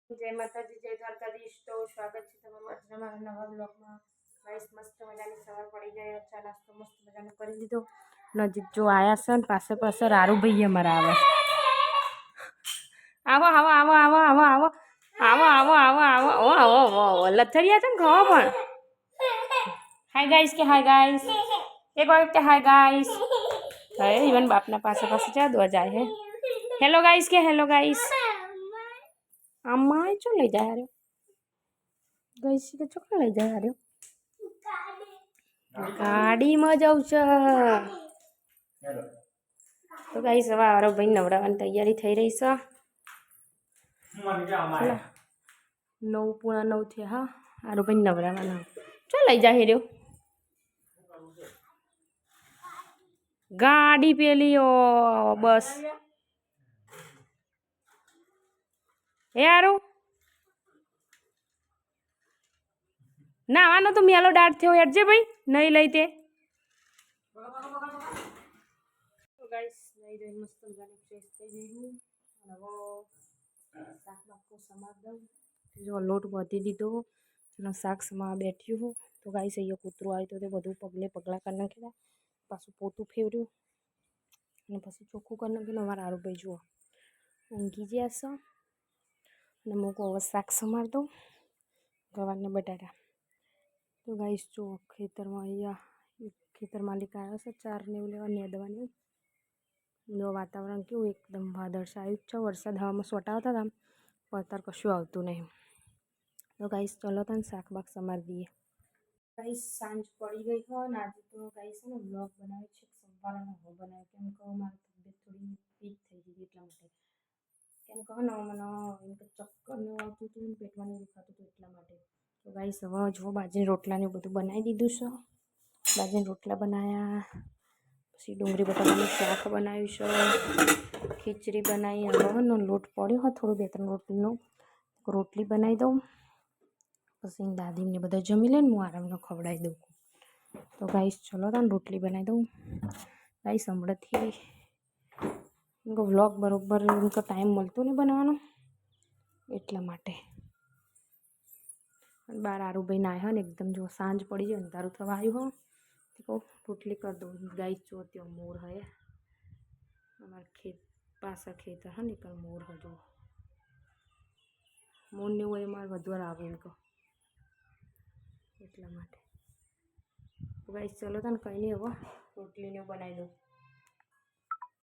જય માતાજી, જય દ્વારકાધીશ। તો સ્વાગત છે તમારું આજના મારા નવા બ્લોગમાં। ગાઈસ મસ્ત મજાની સવાર પડી ગઈ, ચા નાસ્તો મસ્ત મજાનો કરી લીધો। નજીક જો આયા છે ને પાસે પાસે રારું ભાઈ અમારા આવે। આવો આવો આવો આવો આવો આવો આવો આવો આવો આવો ઓ આવો આવો લથડિયા છે ને ખાવા પણ। હાય ગાઈસ કે હાય ગાઈસ એક વાર કે હાય ગાઈસ। હવે ઇવન બાપના પાસે પાસે જા દો જાય હે। હેલો ગાઈસ કે હેલો ગાઈસ। આમાં શું લઈ જાય રહ્યો ગઈસ કે ચોકડા લઈ જાય રહ્યો ગાડીમાં જાઉં છે। તો ગાઈસ હવે આરો ભાઈ નવડાવવાની તૈયારી થઈ રહી છે। 9:9 થયા હા। આરો ભાઈ નવડાવવાના ચો લઈ જાય રહ્યો ગાડી પેલી ઓ બસ એ આરો ના આવાનો તો મેલો દાટ થયો હેડજે ભાઈ નહીં લઈ તે ગાઈસ લઈ જઈ મસ્ત મજાની ફ્રેશ થઈ ગઈ હું અને હવે શાક બાકો સમાર દઉં જો લોટ બાંધી દીધો અને શાક સમા બેઠ્યું હું તો ગાઈસ અહીંયા કૂતરું આવ્યું તો તે બધું પગલે પગલા કરી નાખ્યા પાછું પોતું ફેર્યું અને પછી ચોખ્ખું કરી નાખ્યું અમારા આરું ભાઈ જુઓ ઊંઘી ગયા છે અને મૂકો હવે શાક સમાર દઉં ગવારના બટાટા તો ગાઈસ જો ખેતરમાં અહીંયા ખેતર માલિક આવ્યો છે ચાર ને એવું લેવા નેદવાની જો વાતાવરણ કેવું એકદમ વાદળછાયું છે વરસાદ હવામાં સોટાવતા હતા પણ અત્યારે કશું આવતું નહીં તો ગાઈસ ચલો તને શાક બાક સમારી દઈએ ગાઈસ સાંજ પડી ગઈ હોય ને આજે તો ગાઈસ છે ને બ્લોગ બનાવે છે સંભાળવાનો હો બનાવે કેમ કહો મારી તબિયત થોડી વીક થઈ ગઈ એટલા માટે કેમ કહો ને મને એમ કે ચક્કર ને આવતું હતું પેટમાં નહીં દુખાતું હતું એટલા માટે તો ગાઈસ હવે જો બાજરી રોટલાને બધું બનાવી દીધું છે બાજરી રોટલા બનાવ્યા પછી ડુંગળી બટાકાનું શાક બનાવ્યું છે ખીચડી બનાવી હળવદનો લોટ પડ્યો હોય થોડું 2-3 રોટલીનો રોટલી બનાવી દઉં પછી દાદીને બધા જમી લે ને હું આરામને ખવડાવી દઉં તો ગાઈસ ચલો તો રોટલી બનાવી દઉં ગાઈસ હમણાંથી વ્લોગ બરોબર એમકો ટાઈમ મળતો નહીં બનાવવાનો એટલા માટે બાર આરુભાઈ ના આવ્યા ને એકદમ જો સાંજ પડી જાય અંધારું થવા આવ્યું હોય તો રોટલી કરી દઉં ગાઈસ જો ત્યાં મોર હે અમારા ખેત પાછળ ખેતર હે ને પણ મોર હજુ મોરને હોય અમારે વધુ આવે એમ કહો એટલા માટે ગાઈસ ચલો તને કંઈ નહીં હવે રોટલીને બનાવી દઉં